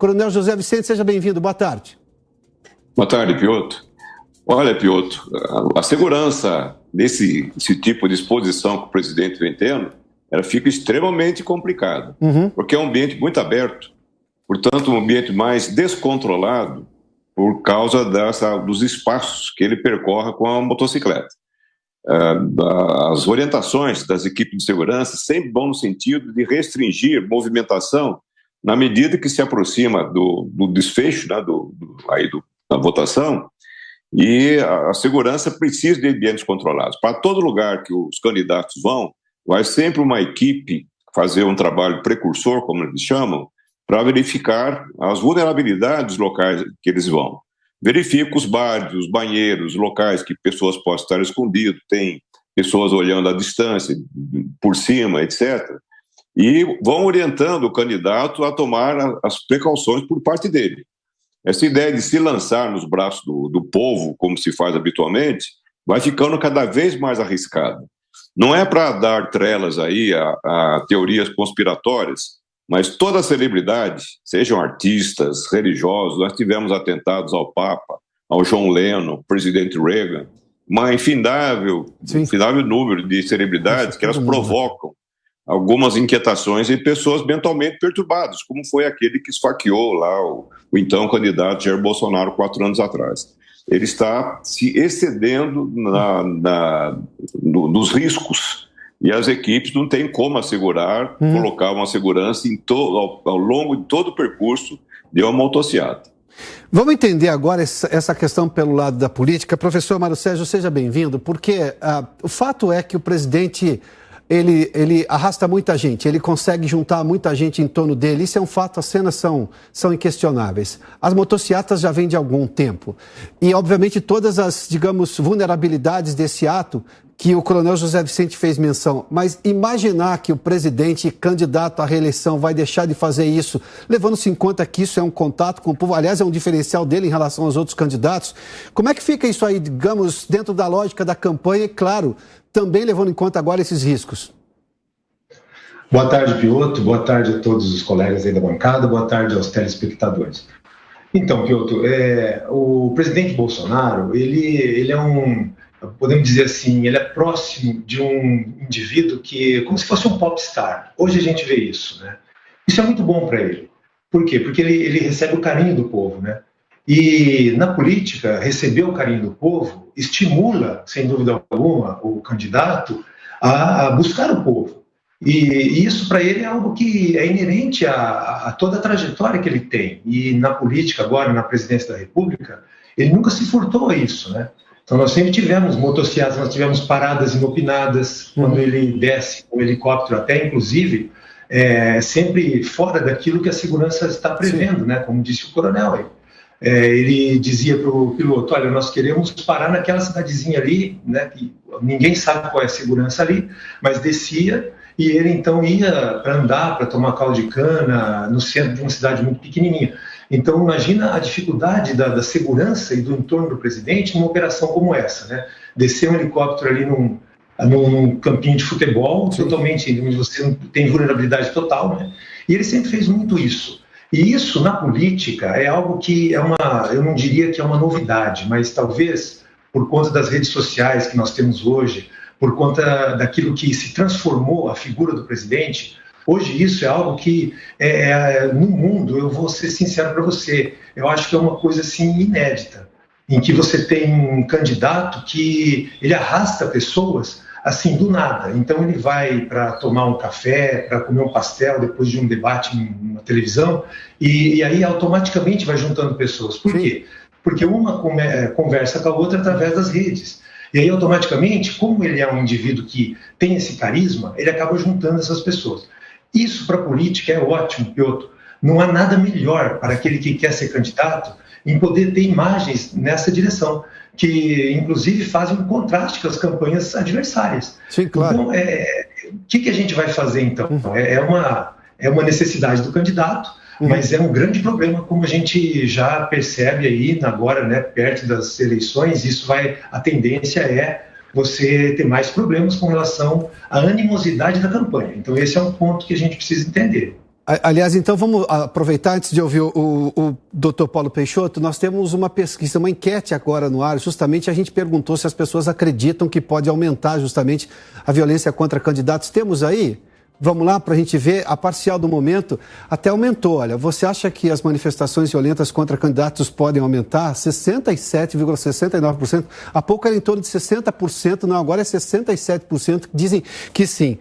Coronel José Vicente, seja bem-vindo. Boa tarde. Boa tarde, Piotr. Olha, Piotr, a segurança desse tipo de exposição que o presidente vem tendo, ela fica extremamente complicada, porque é um ambiente muito aberto, portanto, um ambiente mais descontrolado por causa dos espaços que ele percorre com a motocicleta. As orientações das equipes de segurança sempre vão no sentido de restringir movimentação na medida que se aproxima do desfecho, né, da votação, e a segurança precisa de ambientes controlados. Para todo lugar que os candidatos vão, vai sempre uma equipe fazer um trabalho precursor, como eles chamam, para verificar as vulnerabilidades locais que eles vão. Verifica os bares, os banheiros, locais que pessoas possam estar escondidas, tem pessoas olhando à distância, por cima, etc. E vão orientando o candidato a tomar as precauções por parte dele. Essa ideia de se lançar nos braços do povo, como se faz habitualmente, vai ficando cada vez mais arriscada. Não é para dar trelas aí a teorias conspiratórias, mas toda celebridade, sejam artistas, religiosos, nós tivemos atentados ao Papa, ao John Lennon, ao presidente Reagan, um infindável número de celebridades que elas provocam algumas inquietações em pessoas mentalmente perturbadas, como foi aquele que esfaqueou lá o então candidato Jair Bolsonaro 4 anos atrás. Ele está se excedendo nos riscos, e as equipes não têm como assegurar, colocar uma segurança ao longo de todo o percurso de uma motociata. Vamos entender agora essa questão pelo lado da política. Professor Mário Sérgio, seja bem-vindo, porque o fato é que o presidente ele arrasta muita gente, ele consegue juntar muita gente em torno dele, isso é um fato, as cenas são inquestionáveis. As motocicletas já vêm de algum tempo e, obviamente, todas as, digamos, vulnerabilidades desse ato que o Coronel José Vicente fez menção, mas imaginar que o presidente candidato à reeleição vai deixar de fazer isso, levando-se em conta que isso é um contato com o povo, aliás, é um diferencial dele em relação aos outros candidatos, como é que fica isso aí, digamos, dentro da lógica da campanha e, claro, também levando em conta agora esses riscos? Boa tarde, Piotr, boa tarde a todos os colegas aí da bancada, boa tarde aos telespectadores. Então, Piotr, o presidente Bolsonaro, ele é podemos dizer assim, ele é próximo de um indivíduo que, como se fosse um popstar. Hoje a gente vê isso, né? Isso é muito bom para ele. Por quê? Porque ele recebe o carinho do povo, né? E na política, receber o carinho do povo estimula, sem dúvida alguma, o candidato a buscar o povo. E isso para ele é algo que é inerente a toda a trajetória que ele tem. E na política agora, na presidência da República, ele nunca se furtou a isso, né? Então nós sempre tivemos motocicletas, nós tivemos paradas inopinadas, quando ele desce com o helicóptero, até inclusive, sempre fora daquilo que a segurança está prevendo, né? Como disse o coronel aí. Ele dizia para o piloto, olha, nós queremos parar naquela cidadezinha ali, né? Que ninguém sabe qual é a segurança ali, mas descia e ele então ia para andar, para tomar caldo de cana, no centro de uma cidade muito pequenininha. Então, imagina a dificuldade da segurança e do entorno do presidente numa operação como essa, né? Descer um helicóptero ali num campinho de futebol, totalmente, onde você não tem vulnerabilidade total, né? E ele sempre fez muito isso. E isso, na política, é algo que eu não diria que é uma novidade, mas talvez, por conta das redes sociais que nós temos hoje, por conta daquilo que se transformou a figura do presidente, hoje isso é algo que, no mundo, eu vou ser sincero para você, eu acho que é uma coisa assim inédita, em que você tem um candidato que ele arrasta pessoas assim do nada. Então ele vai para tomar um café, para comer um pastel depois de um debate na televisão, e aí automaticamente vai juntando pessoas. Por quê? Porque uma conversa com a outra através das redes. E aí automaticamente, como ele é um indivíduo que tem esse carisma, ele acaba juntando essas pessoas. Isso para a política é ótimo, Piotr. Não há nada melhor para aquele que quer ser candidato em poder ter imagens nessa direção, que inclusive fazem um contraste com as campanhas adversárias. Sim, claro. Então, o que a gente vai fazer então? É uma necessidade do candidato, mas é um grande problema, como a gente já percebe aí agora, né, perto das eleições. A tendência é você ter mais problemas com relação à animosidade da campanha. Então esse é um ponto que a gente precisa entender. Aliás, então vamos aproveitar, antes de ouvir o Dr. Paulo Peixoto, nós temos uma pesquisa, uma enquete agora no ar, justamente a gente perguntou se as pessoas acreditam que pode aumentar justamente a violência contra candidatos. Temos aí? Vamos lá para a gente ver, a parcial do momento até aumentou. Olha, você acha que as manifestações violentas contra candidatos podem aumentar? 67,69%. Há pouco era em torno de 60%, não, agora é 67%, dizem que sim.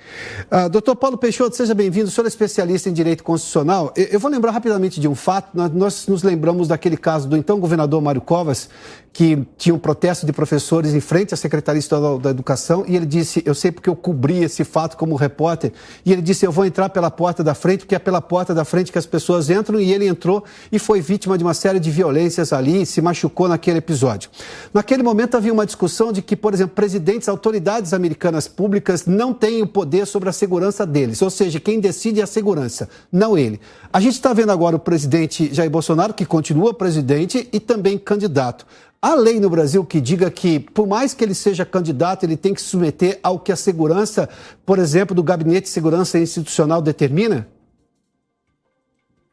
Doutor Paulo Peixoto, seja bem-vindo, o senhor é especialista em direito constitucional. Eu vou lembrar rapidamente de um fato, nós nos lembramos daquele caso do então governador Mário Covas, que tinha um protesto de professores em frente à Secretaria Estadual da Educação, e ele disse, eu sei porque eu cobri esse fato como repórter, e ele disse, eu vou entrar pela porta da frente, porque é pela porta da frente que as pessoas entram, e ele entrou e foi vítima de uma série de violências ali, e se machucou naquele episódio. Naquele momento havia uma discussão de que, por exemplo, presidentes, autoridades americanas públicas não têm o poder sobre a segurança deles, ou seja, quem decide é a segurança, não ele. A gente está vendo agora o presidente Jair Bolsonaro, que continua presidente e também candidato. Há lei no Brasil que diga que, por mais que ele seja candidato, ele tem que se submeter ao que a segurança, por exemplo, do Gabinete de Segurança Institucional determina?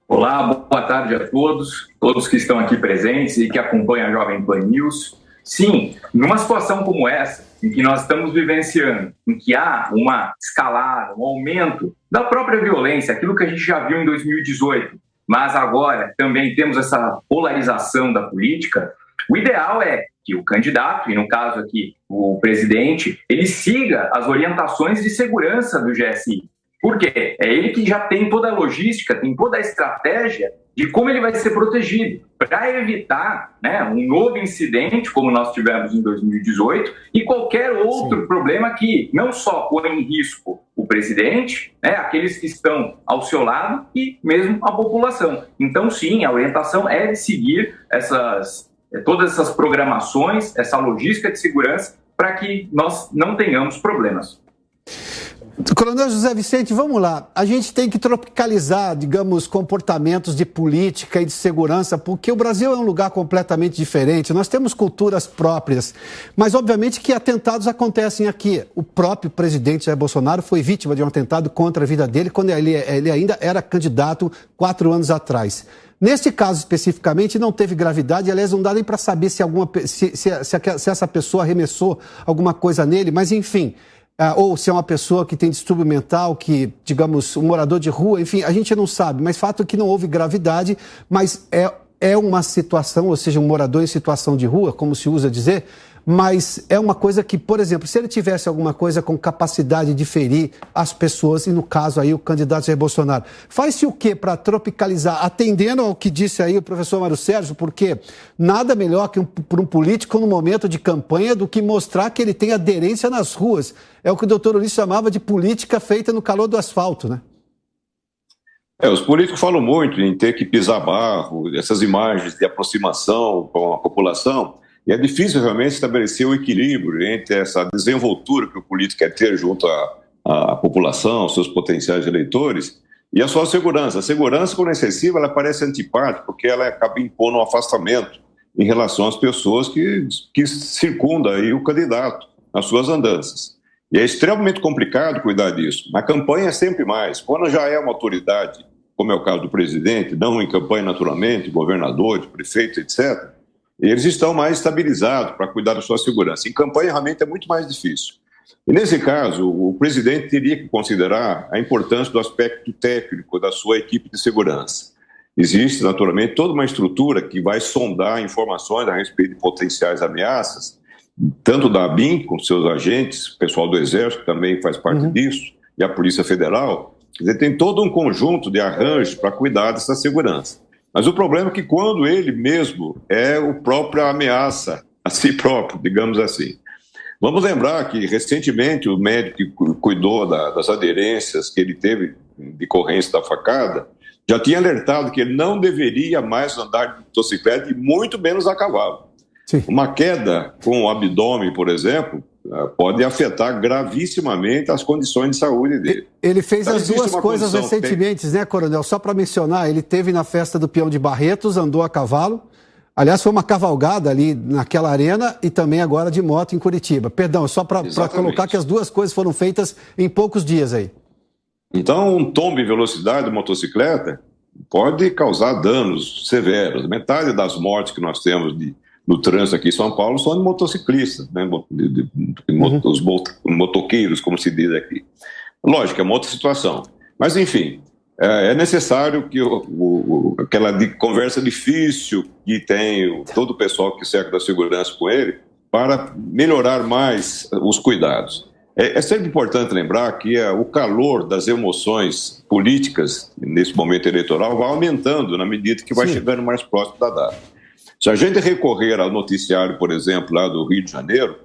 Olá, boa tarde a todos que estão aqui presentes e que acompanham a Jovem Pan News. Sim, numa situação como essa, em que nós estamos vivenciando, em que há uma escalada, um aumento da própria violência, aquilo que a gente já viu em 2018, mas agora também temos essa polarização da política, o ideal é que o candidato, e no caso aqui o presidente, ele siga as orientações de segurança do GSI. Por quê? É ele que já tem toda a logística, tem toda a estratégia de como ele vai ser protegido, para evitar, né, um novo incidente, como nós tivemos em 2018, e qualquer outro problema que não só põe em risco o presidente, né, aqueles que estão ao seu lado e mesmo a população. Então, sim, a orientação é de seguir todas essas programações, essa logística de segurança, para que nós não tenhamos problemas. Coronel José Vicente, vamos lá. A gente tem que tropicalizar, digamos, comportamentos de política e de segurança, porque o Brasil é um lugar completamente diferente. Nós temos culturas próprias, mas obviamente que atentados acontecem aqui. O próprio presidente Jair Bolsonaro foi vítima de um atentado contra a vida dele quando ele ainda era candidato 4 anos atrás. Neste caso especificamente não teve gravidade, aliás não dá nem para saber se essa pessoa arremessou alguma coisa nele, mas enfim, ou se é uma pessoa que tem distúrbio mental, que, digamos, um morador de rua, enfim, a gente não sabe, mas fato é que não houve gravidade, mas é uma situação, ou seja, um morador em situação de rua, como se usa dizer, mas é uma coisa que, por exemplo, se ele tivesse alguma coisa com capacidade de ferir as pessoas, e no caso aí o candidato Jair Bolsonaro, faz-se o quê para tropicalizar, atendendo ao que disse aí o professor Mário Sérgio, porque nada melhor que para um político no momento de campanha do que mostrar que ele tem aderência nas ruas. É o que o doutor Ulisses chamava de política feita no calor do asfalto, né? Os políticos falam muito em ter que pisar barro, essas imagens de aproximação com a população, e é difícil realmente estabelecer o equilíbrio entre essa desenvoltura que o político quer ter junto à população, aos seus potenciais eleitores, e a sua segurança. A segurança, quando excessiva, ela parece antipática, porque ela acaba impondo um afastamento em relação às pessoas que circundam aí o candidato nas suas andanças. E é extremamente complicado cuidar disso. Na campanha é sempre mais. Quando já é uma autoridade, como é o caso do presidente, não em campanha naturalmente, governador, prefeito, etc., eles estão mais estabilizados para cuidar da sua segurança. Em campanha, realmente, é muito mais difícil. E, nesse caso, o presidente teria que considerar a importância do aspecto técnico da sua equipe de segurança. Existe, naturalmente, toda uma estrutura que vai sondar informações a respeito de potenciais ameaças, tanto da ABIN, com seus agentes, o pessoal do Exército também faz parte disso, e a Polícia Federal. Quer dizer, tem todo um conjunto de arranjos para cuidar dessa segurança. Mas o problema é que quando ele mesmo é a própria ameaça a si próprio, digamos assim. Vamos lembrar que, recentemente, o médico que cuidou das aderências que ele teve em decorrência da facada, já tinha alertado que ele não deveria mais andar de motocicleta e muito menos a cavalo. Sim. Uma queda com o abdômen, por exemplo, pode afetar gravissimamente as condições de saúde dele. Ele fez as duas coisas recentemente, né, Coronel? Só para mencionar, ele teve na festa do Peão de Barretos, andou a cavalo. Aliás, foi uma cavalgada ali naquela arena e também agora de moto em Curitiba. Perdão, só para colocar que as duas coisas foram feitas em poucos dias aí. Então, um tombo em velocidade de motocicleta pode causar danos severos. Metade das mortes que nós temos no trânsito aqui em São Paulo são de motociclistas, né? Os motoqueiros, como se diz aqui. Lógico, é uma outra situação. Mas, enfim, é necessário que aquela conversa difícil que tem todo o pessoal que cerca da segurança com ele, para melhorar mais os cuidados. É sempre importante lembrar que o calor das emoções políticas nesse momento eleitoral vai aumentando na medida que vai chegando mais próximo da data. Se a gente recorrer ao noticiário, por exemplo, lá do Rio de Janeiro,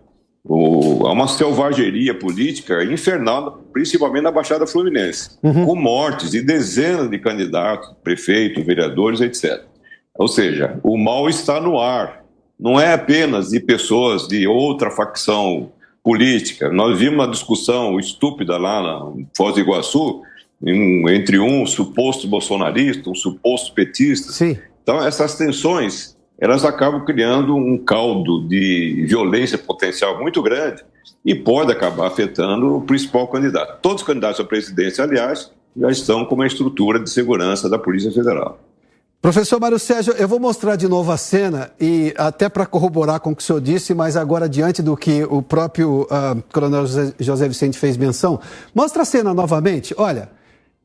há uma selvageria política infernal, principalmente na Baixada Fluminense, com mortes e dezenas de candidatos, prefeitos, vereadores, etc. Ou seja, o mal está no ar. Não é apenas de pessoas de outra facção política. Nós vimos uma discussão estúpida lá na Foz do Iguaçu, entre um suposto bolsonarista, um suposto petista. Sim. Então, essas tensões, elas acabam criando um caldo de violência potencial muito grande e pode acabar afetando o principal candidato. Todos os candidatos à presidência, aliás, já estão com uma estrutura de segurança da Polícia Federal. Professor Mário Sérgio, eu vou mostrar de novo a cena e até para corroborar com o que o senhor disse, mas agora diante do que o próprio coronel José Vicente fez menção, mostra a cena novamente. Olha,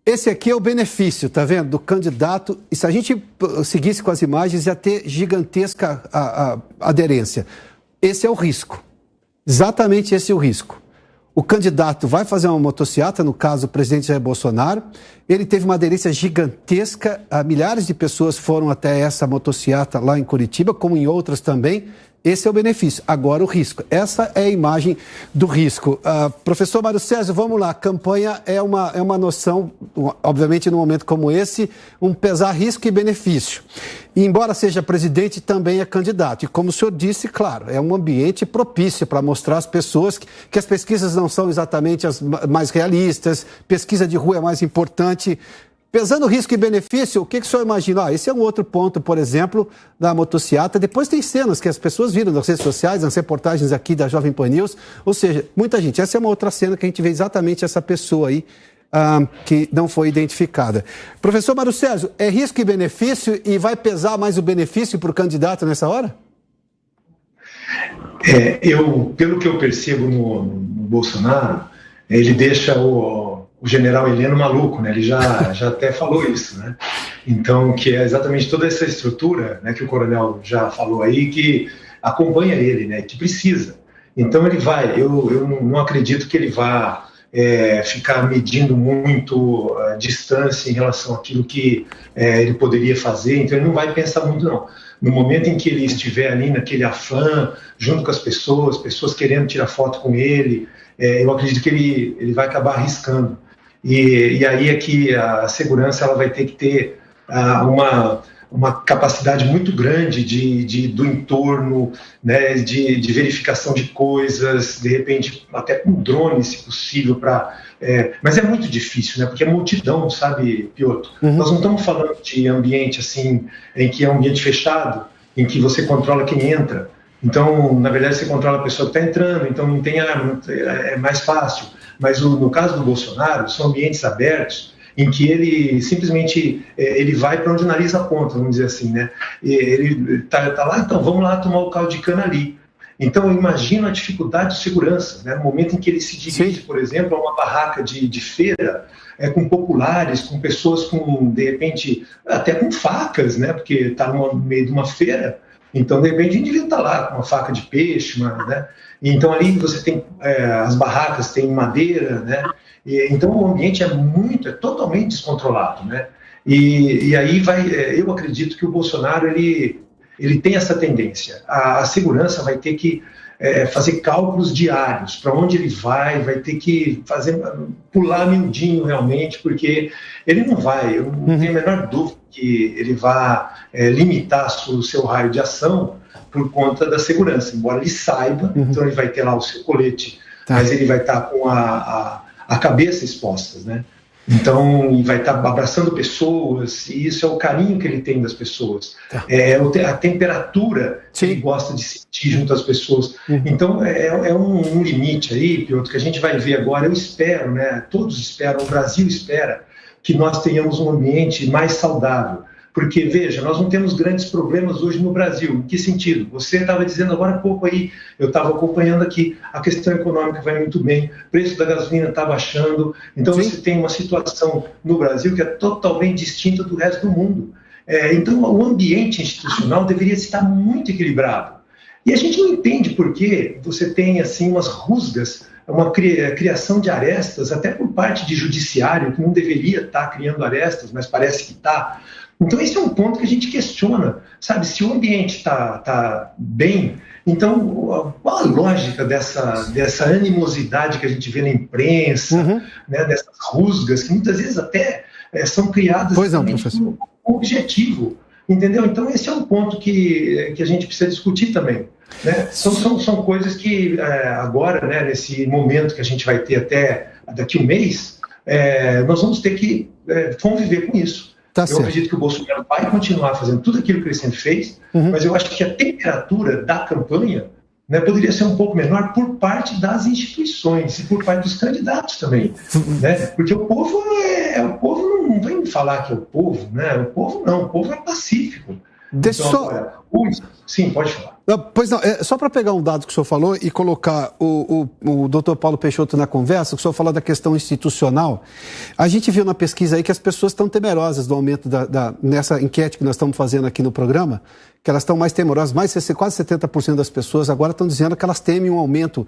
esse aqui é o benefício, tá vendo, do candidato, e se a gente seguisse com as imagens ia ter gigantesca aderência. Esse é o risco, exatamente esse é o risco. O candidato vai fazer uma motociata, no caso o presidente Jair Bolsonaro, ele teve uma aderência gigantesca, milhares de pessoas foram até essa motociata lá em Curitiba, como em outras também. Esse é o benefício. Agora o risco. Essa é a imagem do risco. Professor Mário Sérgio, vamos lá. Campanha é uma noção, obviamente num momento como esse, um pesar risco e benefício. E embora seja presidente, também é candidato. E como o senhor disse, claro, é um ambiente propício para mostrar às pessoas que as pesquisas não são exatamente as mais realistas, pesquisa de rua é mais importante. Pesando risco e benefício, o que o senhor imagina? Esse é um outro ponto, por exemplo, da motociata. Depois tem cenas que as pessoas viram nas redes sociais, nas reportagens aqui da Jovem Pan News. Ou seja, muita gente. Essa é uma outra cena que a gente vê exatamente essa pessoa aí que não foi identificada. Professor Mário Sérgio, é risco e benefício e vai pesar mais o benefício para o candidato nessa hora? Pelo que eu percebo no Bolsonaro, ele deixa o general Heleno maluco, né? Ele já até falou isso, né? Então, que é exatamente toda essa estrutura, né, que o coronel já falou aí, que acompanha ele, né, que precisa. Então ele vai, eu não acredito que ele vá ficar medindo muito a distância em relação àquilo que ele poderia fazer, então ele não vai pensar muito, não. No momento em que ele estiver ali naquele afã, junto com as pessoas querendo tirar foto com ele, eu acredito que ele vai acabar arriscando. E aí é que a segurança ela vai ter que ter uma capacidade muito grande do entorno, né, de verificação de coisas, de repente até com drone, se possível, mas é muito difícil, né, porque é multidão, sabe, Piotr? Nós não estamos falando de ambiente assim, em que é um ambiente fechado, em que você controla quem entra. Então, na verdade, você controla a pessoa que está entrando, então não tem arma, é mais fácil. Mas no caso do Bolsonaro, são ambientes abertos em que ele simplesmente ele vai para onde o nariz aponta, vamos dizer assim, né? Ele tá lá, então vamos lá tomar o caldo de cana ali. Então eu imagino a dificuldade de segurança, né? No momento em que ele se dirige, por exemplo, a uma barraca de feira, com populares, com pessoas com, de repente, até com facas, né? Porque está no meio de uma feira. Então, de repente, a gente devia estar lá com uma faca de peixe, né? Então, ali você tem as barracas, tem madeira, né? Então, o ambiente é totalmente descontrolado, né? E aí eu acredito que o Bolsonaro, ele tem essa tendência. A segurança vai ter que fazer cálculos diários, para onde ele vai ter que pular miudinho realmente, porque ele não vai, eu não tenho a menor dúvida que ele vai limitar o seu raio de ação por conta da segurança, embora ele saiba, então ele vai ter lá o seu colete, mas ele vai estar com a cabeça exposta, né? Então, e vai estar abraçando pessoas, e isso é o carinho que ele tem das pessoas. É a temperatura que ele gosta de sentir junto às pessoas. Então, é um limite aí, Piotr, que a gente vai ver agora. Eu espero, né, todos esperam, o Brasil espera que nós tenhamos um ambiente mais saudável. Porque, veja, nós não temos grandes problemas hoje no Brasil. Em que sentido? Você estava dizendo agora há pouco aí, eu estava acompanhando aqui, a questão econômica vai muito bem, o preço da gasolina está baixando, então você tem uma situação no Brasil que é totalmente distinta do resto do mundo. Então, o ambiente institucional deveria estar muito equilibrado. E a gente não entende por que você tem, assim, umas rusgas, uma criação de arestas, até por parte de judiciário, que não deveria estar criando arestas, mas parece que está. Então, esse é um ponto que a gente questiona, sabe? Se o ambiente está bem, então, qual a lógica dessa animosidade que a gente vê na imprensa, né? Dessas rusgas, que muitas vezes até são criadas com objetivo, entendeu? Então, esse é um ponto que a gente precisa discutir também. Né? São coisas que agora, né, nesse momento que a gente vai ter até daqui um mês, nós vamos ter que conviver com isso. Eu acredito que o Bolsonaro vai continuar fazendo tudo aquilo que ele sempre fez, mas eu acho que a temperatura da campanha, né, poderia ser um pouco menor por parte das instituições e por parte dos candidatos também, né? Porque o povo não vem falar que é o povo, né? O povo é pacífico. Sim, pode falar. Pois não, só para pegar um dado que o senhor falou e colocar o doutor Paulo Peixoto na conversa, que o senhor falou da questão institucional, a gente viu na pesquisa aí que as pessoas estão temerosas do aumento nessa enquete que nós estamos fazendo aqui no programa, que elas estão mais temerosas, quase 70% das pessoas agora estão dizendo que elas temem um aumento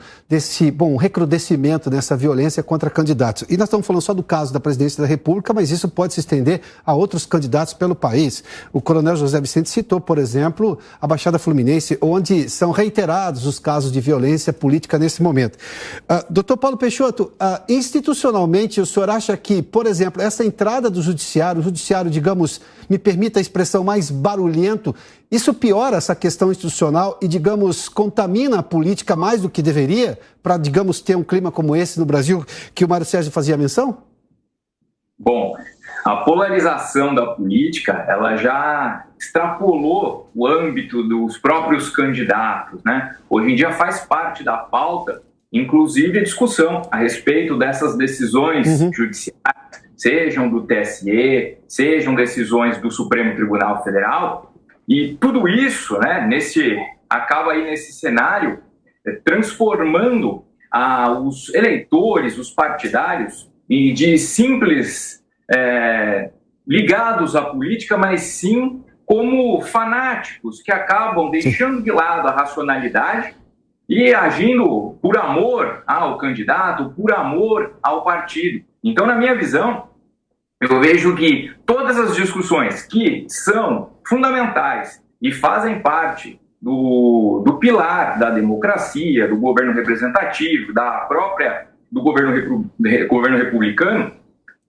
um recrudescimento nessa violência contra candidatos. E nós estamos falando só do caso da presidência da República, mas isso pode se estender a outros candidatos pelo país. O coronel José Vicente citou, por exemplo, a Baixada Fluminense, onde são reiterados os casos de violência política nesse momento. Doutor Paulo Peixoto, institucionalmente, o senhor acha que, por exemplo, essa entrada do judiciário, o judiciário, digamos, me permita a expressão, mais barulhento, isso piora essa questão institucional e, digamos, contamina a política mais do que deveria para, digamos, ter um clima como esse no Brasil, que o Mário Sérgio fazia menção? Bom, a polarização da política, ela já extrapolou o âmbito dos próprios candidatos, né? Hoje em dia faz parte da pauta, inclusive a discussão a respeito dessas decisões judiciais, sejam do TSE, sejam decisões do Supremo Tribunal Federal, e tudo isso, né, acaba aí nesse cenário transformando os eleitores, os partidários, de simples ligados à política, mas sim como fanáticos que acabam deixando de lado a racionalidade e agindo por amor ao candidato, por amor ao partido. Então, na minha visão, eu vejo que todas as discussões que são fundamentais e fazem parte do pilar da democracia, do governo representativo, do governo republicano,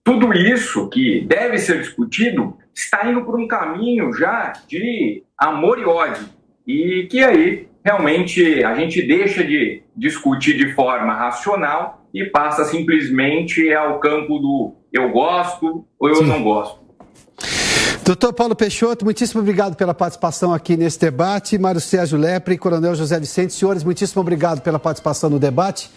tudo isso que deve ser discutido está indo por um caminho já de amor e ódio. E que aí, realmente, a gente deixa de discutir de forma racional e passa simplesmente ao campo do eu gosto ou eu não gosto. Doutor Paulo Peixoto, muitíssimo obrigado pela participação aqui nesse debate. Mário Sérgio Lepre e Coronel José Vicente, senhores, muitíssimo obrigado pela participação no debate.